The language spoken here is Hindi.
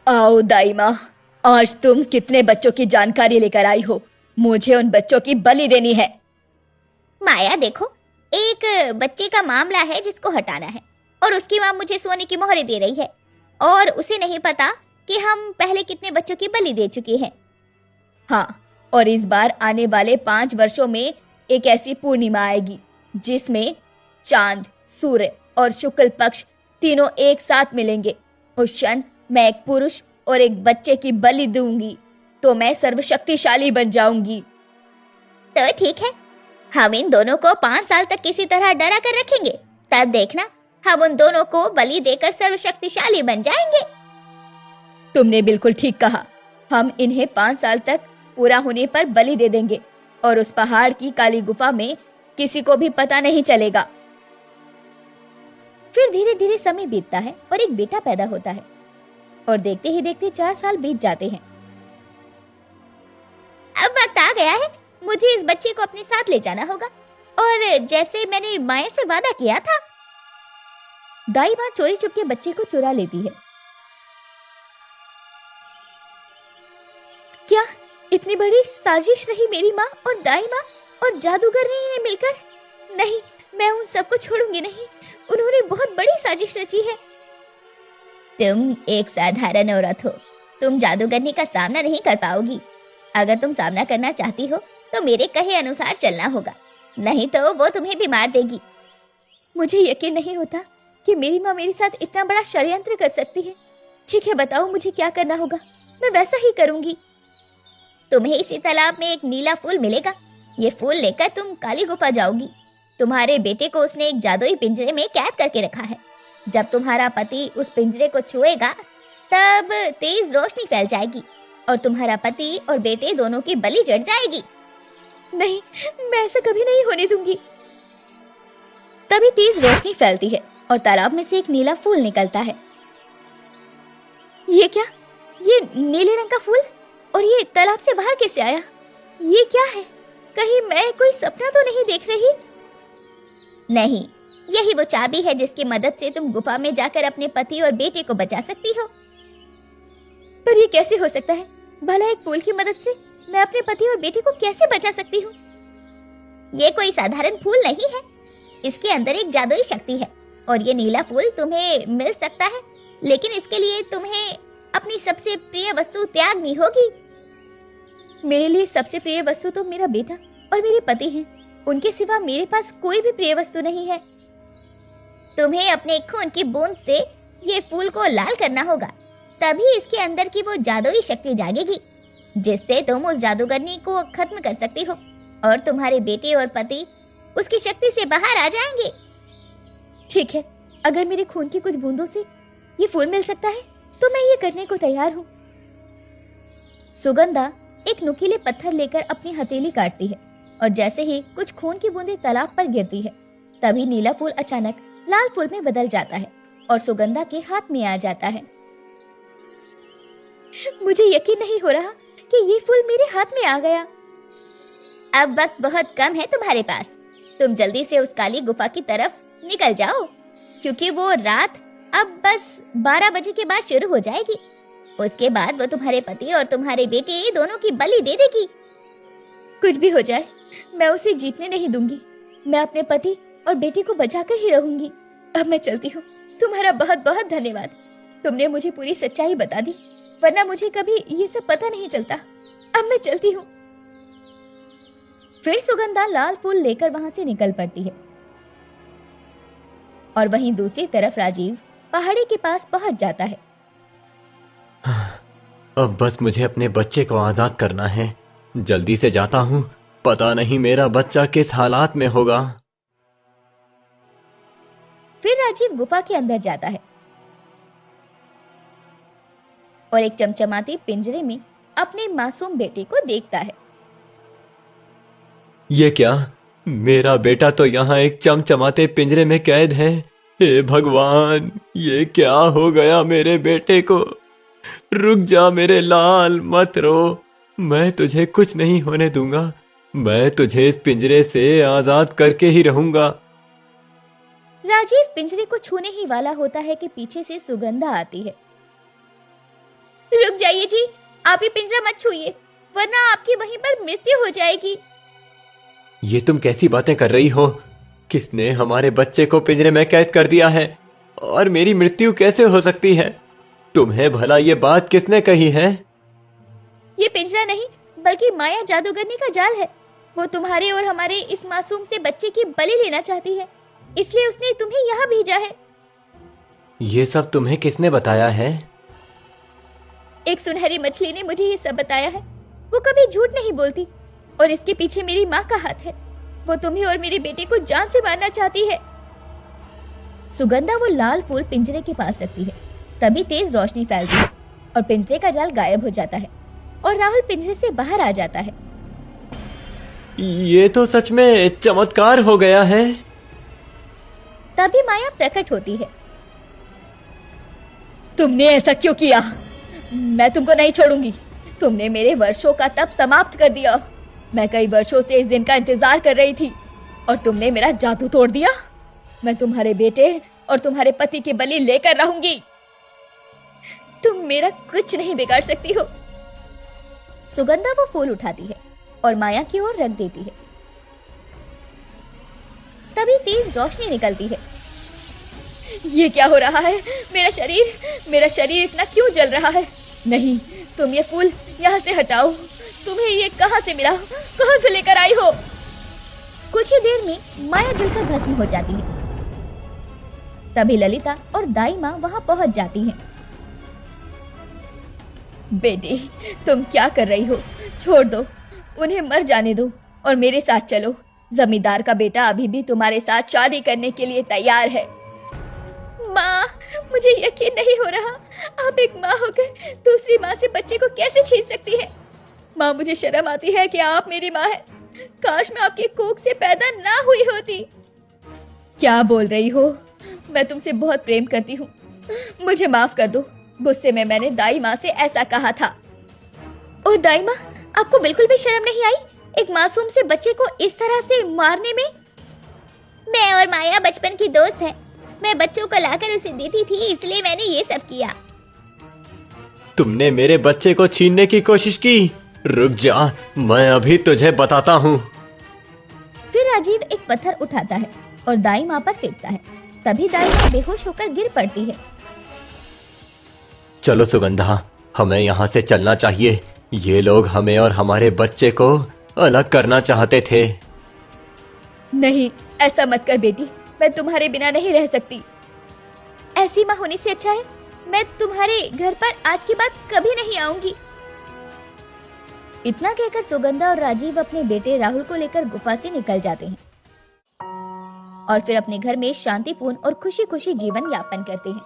आओ दाई माँ, आज तुम कितने बच्चों की जानकारी लेकर आई हो? मुझे उन बच्चों की बलि देनी है। माया देखो, एक बच्चे का मामला है जिसको हटाना है और उसकी माँ मुझे सोने की मोहरें दे रही है और उसे नहीं पता कि हम पहले कितने बच्चों की बलि दे चुके हैं। हाँ, और इस बार आने वाले 5 वर्षों में एक ऐसी पूर्णिमा आएगी जिसमें चांद, सूर्य और शुक्ल पक्ष तीनों एक साथ मिलेंगे। उस क्षण मैं एक पुरुष और एक बच्चे की बलि दूंगी तो मैं सर्वशक्तिशाली बन जाऊंगी। तो ठीक है, हम इन दोनों को 5 साल तक किसी तरह डरा कर रखेंगे, तब देखना हम उन दोनों को बलि देकर सर्वशक्तिशाली बन जाएंगे। तुमने बिल्कुल ठीक कहा। हम इन्हें 5 साल तक पूरा होने पर बलि दे देंगे और उस पहाड़ की काली गुफा में किसी को भी पता नहीं चलेगा। फिर धीरे धीरे समय बीतता है और एक बेटा पैदा होता है और देखते ही देखते 4 साल बीत जाते हैं। अब वक्त आ गया है, मुझे इस बच्चे को अपने साथ ले जाना होगा और जैसे मैंने माया से वादा किया था। दाई माँ चोरी चुपके बच्चे को चुरा लेती है। क्या इतनी बड़ी साजिश रही मेरी माँ और दाई माँ और जादूगरनी ने मिलकर? नहीं, मैं उन सबको छोड़ूंगी नहीं। उन्होंने बहुत बड़ी साजिश रची है। तुम एक साधारण औरत हो, तुम जादूगरनी का सामना नहीं कर पाओगी। अगर तुम सामना करना चाहती हो तो मेरे कहे अनुसार चलना होगा, नहीं तो वो तुम्हें भी मार देगी। मुझे यकीन नहीं होता कि मेरी माँ मेरे साथ इतना बड़ा षड्यंत्र कर सकती है। ठीक है, बताओ मुझे क्या करना होगा, मैं वैसा ही करूंगी। तुम्हें इसी तालाब में एक नीला फूल मिलेगा, ये फूल लेकर तुम काली गुफा जाओगी। तुम्हारे बेटे को उसने एक जादुई पिंजरे में कैद करके रखा है। जब तुम्हारा पति उस पिंजरे को छुएगा तब तेज रोशनी फैल जाएगी और तुम्हारा पति और बेटे दोनों की बलि जड़ जाएगी। नहीं, मैं ऐसा कभी नहीं होने दूंगी। तभी तेज रोशनी फैलती है और तालाब में से एक नीला फूल निकलता है। ये क्या? ये नीले रंग का फूल? और ये तालाब से बाहर कैसे आया? ये क्या है? कहीं मैं कोई सपना तो नहीं देख रही? नहीं, यही वो चाबी है जिसकी मदद से तुम गुफा में जाकर अपने पति और बेटे को बचा सकती हो। पर ये कैसे हो सकता है? भला एक फूल की मदद से मैं अपने पति और बेटे को कैसे बचा सकती हूँ? ये कोई साधारण फूल नहीं है, इसके अंदर एक जादुई शक्ति है और ये नीला फूल तुम्हें मिल सकता है, लेकिन इसके लिए तुम्हें अपनी सबसे प्रिय वस्तु त्यागनी होगी। मेरे लिए सबसे प्रिय वस्तु तो मेरा बेटा और मेरे पति हैं। उनके सिवा मेरे पास कोई भी प्रिय वस्तु नहीं है। तुम्हें अपने खून की बूंद से ये फूल को लाल करना होगा, तभी इसके अंदर की वो जादुई शक्ति जागेगी जिससे तुम उस जादूगरनी को खत्म कर सकती हो और तुम्हारे बेटे और पति उसकी शक्ति से बाहर आ जाएंगे। ठीक है, अगर मेरे खून की कुछ बूंदों से ये फूल मिल सकता है तो मैं ये करने को तैयार हूँ। सुगंधा एक नुकीले पत्थर लेकर अपनी हथेली काटती है और जैसे ही कुछ खून की बूंदें तालाब पर गिरती है तभी नीला फूल अचानक लाल फूल में बदल जाता है और सुगंधा के हाथ में आ जाता है। मुझे यकीन नहीं हो रहा कि ये फूल मेरे हाथ में आ गया। अब वक्त बहुत कम है तुम्हारे पास, तुम जल्दी से उस काली गुफा की तरफ निकल जाओ क्योंकि वो रात अब बस 12 बजे के बाद शुरू हो जाएगी। उसके बाद वो तुम्हारे पति और तुम्हारे बेटे दोनों की बलि दे देगी। कुछ भी हो जाए, मैं उसे जीतने नहीं दूंगी। मैं अपने पति और बेटे को बचाकर ही रहूंगी। अब मैं चलती हूँ। तुम्हारा बहुत बहुत धन्यवाद। तुमने मुझे पूरी सच्चाई बता दी, वरना मुझे कभी ये सब पता नहीं चलता। अब मैं चलती हूँ। फिर सुगंधा लाल फूल लेकर वहां से निकल पड़ती है और वहीं दूसरी तरफ राजीव पहाड़ी के पास पहुंच जाता है। अब बस मुझे अपने बच्चे को आजाद करना है। जल्दी से जाता हूँ, पता नहीं मेरा बच्चा किस हालात में होगा। फिर राजीव गुफा के अंदर जाता है और एक चमचमाते पिंजरे में अपने मासूम बेटे को देखता है। ये क्या? मेरा बेटा तो यहाँ एक चमचमाते पिंजरे में कैद है। हे भगवान, ये क्या हो गया मेरे बेटे को? रुक जा मेरे लाल, मत रो। मैं तुझे कुछ नहीं होने दूंगा। मैं तुझे इस पिंजरे से आजाद करके ही रहूंगा। राजीव पिंजरे को छूने ही वाला होता है कि पीछे से सुगंधा आती है। रुक जाइए जी, आप ये पिंजरा मत छूइए, वरना आपकी वहीं पर मृत्यु हो जाएगी। ये तुम कैसी बातें कर रही हो? किसने हमारे बच्चे को पिंजरे में कैद कर दिया है और मेरी मृत्यु कैसे हो सकती है? तुम्हें भला ये बात किसने कही है? ये पिंजरा नहीं बल्कि माया जादूगरनी का जाल है। वो तुम्हारे और हमारे इस मासूम से बच्चे की बलि लेना चाहती है, इसलिए उसने तुम्हें यहाँ भेजा है। ये सब तुम्हें किसने बताया है? एक सुनहरी मछली ने मुझे ये सब बताया है। वो कभी झूठ नहीं बोलती और इसके पीछे मेरी माँ का हाथ है। वो तुम्हें और मेरे बेटे को जान से मारना चाहती है। सुगंधा वो लाल फूल पिंजरे के पास रखती है। तभी तेज रोशनी फैलती है और पिंजरे का जाल गायब हो जाता है और राहुल पिंजरे से बाहर आ जाता है। ये तो सच में चमत्कार हो गया है। तभी माया प्रकट होती है। तुमने ऐसा क्यों किया? मैं तुमको नहीं छोड़ूंगी। तुमने मेरे वर्षों का तप समाप्त कर दिया। मैं कई वर्षों से इस दिन का इंतजार कर रही थी और तुमने मेरा जादू तोड़ दिया। मैं तुम्हारे बेटे और तुम्हारे पति की बलि लेकर रहूंगी। तुम मेरा कुछ नहीं बिगाड़ सकती हो। सुगंधा वो फूल उठाती है और माया की ओर रख देती है। तभी तेज रोशनी निकलती है। ये क्या हो रहा है? मेरा शरीर इतना क्यों जल रहा है? नहीं, तुम ये फूल यहाँ से हटाओ। तुम्हें ये कहाँ से मिला? कहाँ से लेकर आई हो? कुछ ही देर में माया जलकर भस्म हो जाती है। तभी ललिता और दाई माँ वहां पहुंच जाती हैं। बेटी, तुम क्या कर रही हो? छोड़ दो, उन्हें मर जाने दो और मेरे साथ चलो। जमींदार का बेटा अभी भी तुम्हारे साथ शादी करने के लिए तैयार है। माँ, मुझे यकीन नहीं हो रहा। आप एक माँ होकर दूसरी माँ से बच्चे को कैसे छीन सकती है? माँ, मुझे शर्म आती है कि आप मेरी माँ है। काश मैं आपकी कोख से पैदा ना हुई होती। क्या बोल रही हो? मैं तुमसे बहुत प्रेम करती हूँ। मुझे माफ कर दो। गुस्से में मैंने दाई माँ से ऐसा कहा था। और दाई माँ, आपको बिल्कुल भी शर्म नहीं आई एक मासूम से बच्चे को इस तरह से मारने में? मैं और माया बचपन की दोस्त है। मैं बच्चों को लाकर उसे देती थी, इसलिए मैंने ये सब किया। तुमने मेरे बच्चे को छीनने की कोशिश की? रुक जा, मैं अभी तुझे बताता हूँ। फिर राजीव एक पत्थर उठाता है और दाई माँ पर फेंकता है। तभी दाई माँ बेहोश होकर गिर पड़ती है। चलो सुगंधा, हमें यहाँ से चलना चाहिए। ये लोग हमें और हमारे बच्चे को अलग करना चाहते थे। नहीं, ऐसा मत कर बेटी। मैं तुम्हारे बिना नहीं रह सकती। ऐसी माँ होने से अच्छा है मैं तुम्हारे घर पर आज के बाद कभी नहीं आऊंगी। इतना कहकर सुगंधा और राजीव अपने बेटे राहुल को लेकर गुफा से निकल जाते हैं और फिर अपने घर में शांतिपूर्ण और खुशी खुशी जीवन यापन करते हैं।